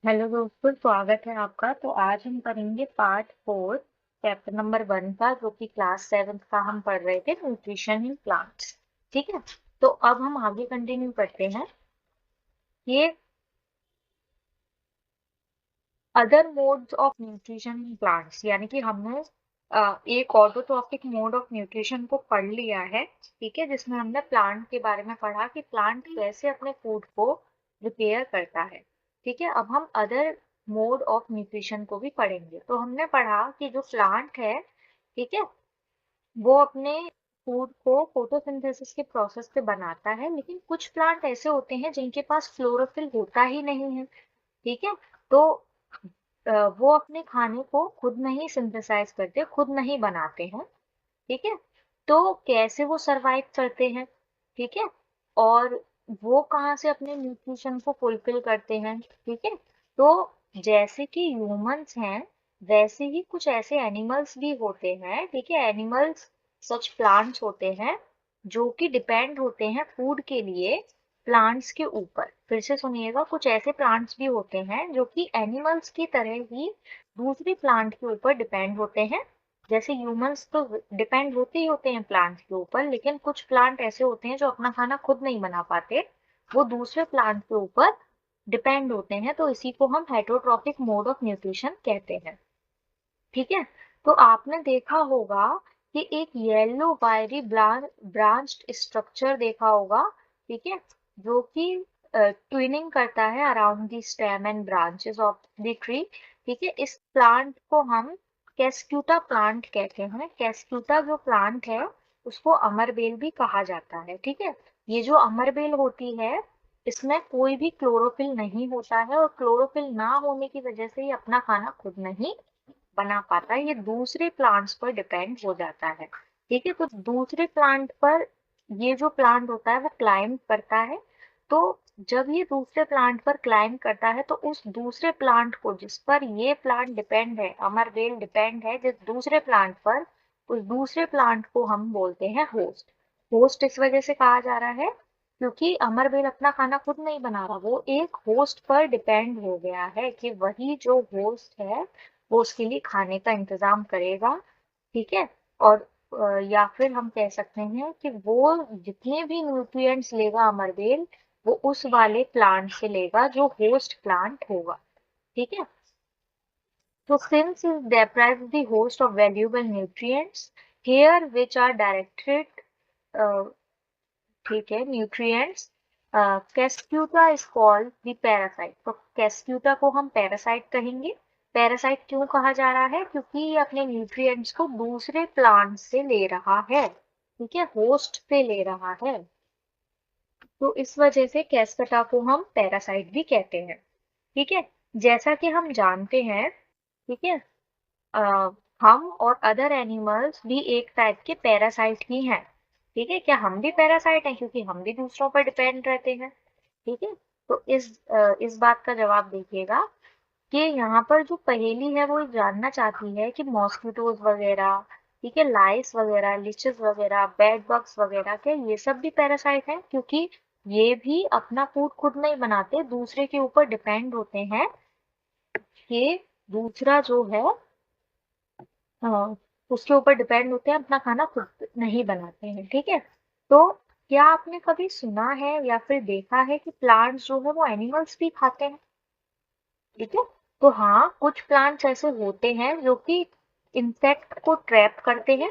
Hello दोस्तों, स्वागत है आपका। तो आज हम करेंगे पार्ट 4 चैप्टर नंबर 1 का, जो कि क्लास 7 का हम पढ़ रहे थे, न्यूट्रिशन इन प्लांट्स। ठीक है। तो अब हम आगे कंटिन्यू करते हैं। ये other modes of nutrition in plants, यानी कि हमने एक ऑटोट्रॉफिक मोड ऑफ न्यूट्रिशन को पढ़ लिया है। ठीक है, जिसमें हमने प्लांट के बारे में पढ़ा कि प्लांट कैसे अपने फूड को रिपेयर करता है। ठीक है, अब हम अदर मोड ऑफ न्यूट्रिशन को भी पढ़ेंगे। तो हमने पढ़ा कि जो प्लांट है, ठीक है, वो अपने फूड को फोटोसिंथेसिस के प्रोसेस से बनाता है, लेकिन कुछ प्लांट ऐसे होते हैं जिनके पास क्लोरोफिल होता ही नहीं है। ठीक है। तो वो अपने खाने को खुद नहीं सिंथेसाइज करते, खुद नहीं बनाते हैं। ठीक है। तो कैसे वो सरवाइव करते हैं? ठीक है। और वो कहाँ से अपने न्यूट्रिशन को फुलफिल करते हैं? ठीक है। तो जैसे कि ह्यूमंस हैं, वैसे ही कुछ ऐसे एनिमल्स भी होते हैं। ठीक है, एनिमल्स सच प्लांट्स होते हैं जो कि डिपेंड होते हैं फूड के लिए प्लांट्स के ऊपर। फिर से सुनिएगा, कुछ ऐसे प्लांट्स भी होते हैं जो कि एनिमल्स की तरह ही दूसरे प्लांट के ऊपर डिपेंड होते हैं। जैसे ह्यूमंस तो डिपेंड होते ही होते हैं प्लांट्स के ऊपर, लेकिन कुछ प्लांट ऐसे होते हैं जो अपना खाना खुद नहीं बना पाते, वो दूसरे प्लांट के ऊपर डिपेंड होते हैं। तो इसी को हम हेटरोट्रॉपिक मोड ऑफ न्यूट्रिशन कहते हैं। ठीक है। तो आपने देखा होगा कि एक येलो वायरी ब्रांच्ड स्ट्रक्चर देखा होगा। ठीक है, जो कि ट्विनिंग करता है around the stem and branches of the tree. ठीक है, इस प्लांट को हम कैस्क्यूटा प्लांट कहते हैं। कैस्क्यूटा जो प्लांट है, उसको अमरबेल भी कहा जाता है। ठीक है, ये जो अमरबेल होती है, इसमें कोई भी क्लोरोफिल नहीं होता है, और क्लोरोफिल ना होने की वजह से ये अपना खाना खुद नहीं बना पाता है, ये दूसरे प्लांट्स पर डिपेंड हो जाता है। ठीक है, तो दूसरे प्लांट पर ये जो प्लांट होता है वो क्लाइंब करता है। तो जब ये दूसरे प्लांट पर क्लाइंब करता है, तो उस दूसरे प्लांट को, जिस पर ये प्लांट डिपेंड है, अमरबेल डिपेंड है जिस दूसरे प्लांट पर, उस दूसरे प्लांट को हम बोलते हैं होस्ट। होस्ट इस वजह से कहा जा रहा है क्योंकि अमरबेल अपना खाना खुद नहीं बना रहा, वो एक होस्ट पर डिपेंड हो गया है कि वही जो होस्ट है वो उसके लिए खाने का इंतजाम करेगा। ठीक है। और या फिर हम कह सकते हैं कि वो जितने भी न्यूट्रिएंट्स लेगा अमरबेल, वो उस वाले प्लांट से लेगा जो होस्ट प्लांट होगा। ठीक है। तो since it deprives the host of valuable nutrients here which are directed uh, ठीक है, nutrients, cuscuta is called the parasite. तो कैस्क्यूटा को हम पैरासाइट कहेंगे। पैरासाइट क्यों कहा जा रहा है? क्योंकि ये अपने न्यूट्रिएंट्स को दूसरे प्लांट से ले रहा है। ठीक है, होस्ट से ले रहा है। तो इस वजह से कैस्कटा को हम पैरासाइट भी कहते हैं। ठीक है। जैसा कि हम जानते हैं, ठीक है, अ, हम और अदर एनिमल्स भी एक टाइप के पैरासाइट ही हैं। ठीक है, क्या हम भी पैरासाइट हैं? क्योंकि हम भी दूसरों पर डिपेंड रहते हैं। ठीक है। तो इस बात का जवाब देखिएगा कि यहाँ पर जो पहेली है वो ये जानना चाहती है कि मॉस्किटोज वगैरह, ठीक है, लाइस वगैरह, लिचेस वगैरह, बेड बग्स वगैरह, क्या ये सब भी पैरासाइट हैं? क्योंकि ये भी अपना फूड खुद नहीं बनाते, दूसरे के ऊपर डिपेंड होते हैं कि दूसरा जो है, हाँ, उसके ऊपर डिपेंड होते हैं, अपना खाना खुद नहीं बनाते हैं। ठीक है। तो क्या आपने कभी सुना है या फिर देखा है कि प्लांट्स जो है वो एनिमल्स भी खाते हैं? ठीक है। तो हाँ, कुछ प्लांट्स ऐसे होते हैं जो कि इंसेक्ट को ट्रैप करते हैं।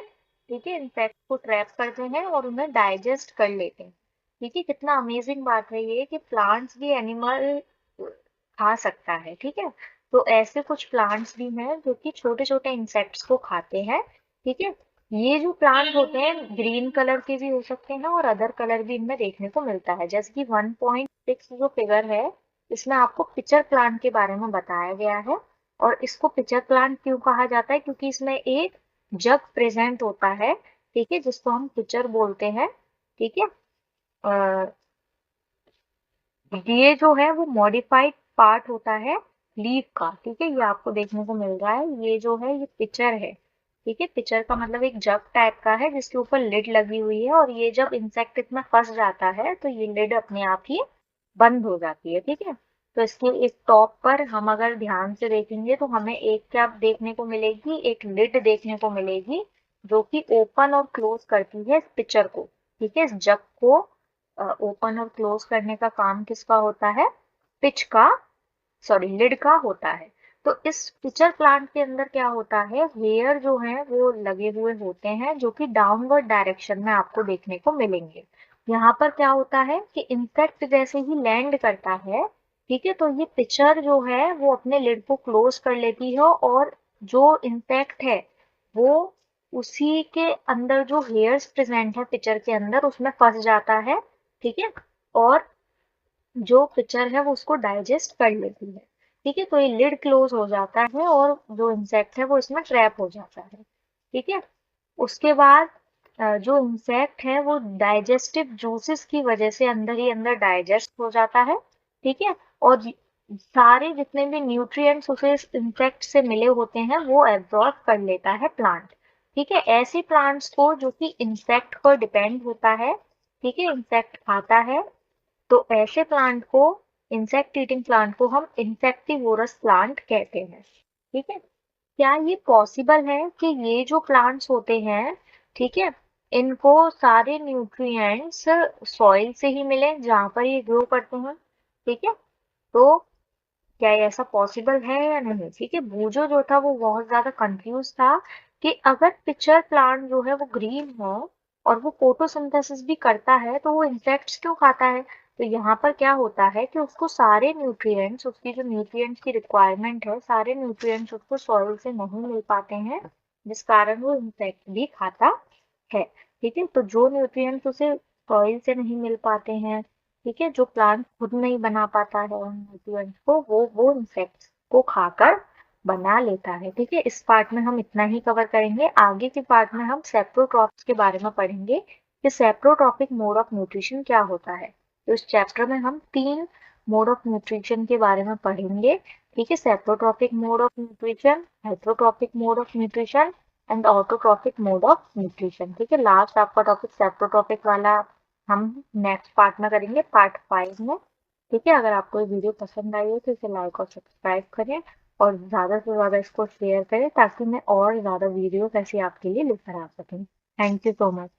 ठीक है, इंसेक्ट को ट्रैप करते हैं और उन्हें डाइजेस्ट कर लेते हैं। ठीक है, कितना अमेजिंग बात है ये कि प्लांट्स भी एनिमल खा सकता है। ठीक है। तो ऐसे कुछ प्लांट्स भी हैं जो कि छोटे छोटे इंसेक्ट्स को खाते हैं। ठीक है। ये जो प्लांट होते हैं ग्रीन कलर के भी हो सकते हैं और अदर कलर भी इनमें देखने को मिलता है। जैसे कि 1.6 जो फिगर है, इसमें आपको पिचर प्लांट के बारे में बताया गया है। और इसको पिचर प्लांट क्यों कहा जाता है? क्योंकि इसमें एक जग प्रेजेंट होता है। ठीक है, जिसको हम पिचर बोलते हैं। ठीक है। ये जो है वो मॉडिफाइड पार्ट होता है लीफ का। ठीक है, ये आपको देखने को मिल रहा है, ये जो है ये पिक्चर है। ठीक है, पिक्चर का मतलब एक जग टाइप का है जिसके ऊपर लिड लगी हुई है, और ये जब इंसेक्ट इसमें फंस जाता है तो ये लिड अपने आप ही बंद हो जाती है। ठीक है। तो इसके एक टॉप पर हम अगर ध्यान से देखेंगे तो हमें एक क्या देखने को मिलेगी, एक लिड देखने को मिलेगी जो कि ओपन और क्लोज करती है इस पिक्चर को। ठीक है, इस जग को ओपन और क्लोज करने का काम किसका होता है, पिच का, सॉरी लिड का होता है। तो इस पिचर प्लांट के अंदर क्या होता है, हेयर जो है वो लगे हुए होते हैं जो कि डाउनवर्ड डायरेक्शन में आपको देखने को मिलेंगे। यहाँ पर क्या होता है कि इंसेक्ट जैसे ही लैंड करता है, ठीक है, तो ये पिचर जो है वो अपने लिड को क्लोज कर लेती है और जो इंसेक्ट है वो उसी के अंदर जो हेयर्स प्रेजेंट है पिचर के अंदर उसमें फंस जाता है। ठीक है, और जो पिक्चर है वो उसको डाइजेस्ट कर लेती है। ठीक है, तो ये लिड क्लोज हो जाता है और जो इंसेक्ट है वो इसमें ट्रैप हो जाता है। ठीक है, उसके बाद जो इंसेक्ट है वो डाइजेस्टिव जूसेस की वजह से अंदर ही अंदर डाइजेस्ट हो जाता है। ठीक है, और सारे जितने भी न्यूट्रिएंट्स उसे इंसेक्ट से मिले होते हैं वो एब्जॉर्ब कर लेता है प्लांट। ठीक है, ऐसे प्लांट्स को जो कि इंसेक्ट पर डिपेंड होता है, ठीक है, इंसेक्ट खाता है, तो ऐसे प्लांट को, इंसेक्ट ईटिंग प्लांट को हम इंसेक्टिवोरस प्लांट कहते हैं। ठीक है, क्या ये पॉसिबल है कि ये जो प्लांट्स होते हैं, ठीक है, इनको सारे न्यूट्रिएंट्स सॉइल से ही मिले जहां पर ये ग्रो करते हैं। ठीक है, तो क्या ये ऐसा पॉसिबल है या नहीं। ठीक है, बूजो जो था वो बहुत ज्यादा कंफ्यूज था कि अगर पिक्चर प्लांट जो है वो ग्रीन है और वो फोटोसिंथेसिस भी करता है तो वो इंसेक्ट्स क्यों खाता है। तो यहाँ पर क्या होता है कि उसको सारे न्यूट्रिएंट्स, उसकी जो न्यूट्रिएंट्स की रिक्वायरमेंट है, सारे न्यूट्रिएंट्स उसको सॉइल से नहीं मिल पाते हैं, जिस कारण वो इंसेक्ट भी खाता है। ठीक है, तो जो न्यूट्रिएंट्स उसे सॉइल से नहीं मिल पाते हैं, ठीक है, जो प्लांट खुद नहीं बना पाता है उन न्यूट्रिएंट्स को, वो इंसेक्ट्स को खाकर बना लेता है। ठीक है, इस पार्ट में हम इतना ही कवर करेंगे। आगे के पार्ट में हम सेप्रोट्रॉप्स के बारे में पढ़ेंगे कि सेप्रोट्रॉपिक मोड ऑफ न्यूट्रिशन क्या होता है। तो इस चैप्टर में हम 3 मोड ऑफ न्यूट्रिशन के बारे में पढ़ेंगे। ठीक है, saprotrophic mode of nutrition, heterotrophic mode of nutrition and autotrophic mode of nutrition. ठीक है, लास्ट आपका टॉपिक सेप्रोट्रॉपिक वाला हम नेक्स्ट पार्ट में करेंगे, पार्ट 5 में। ठीक है, अगर आपको ये वीडियो पसंद आई हो तो इसे लाइक और सब्सक्राइब करें और ज़्यादा से ज़्यादा इसको शेयर करें ताकि मैं और ज़्यादा वीडियोस ऐसी आपके लिए लेकर आ सकूं। Thank you so much.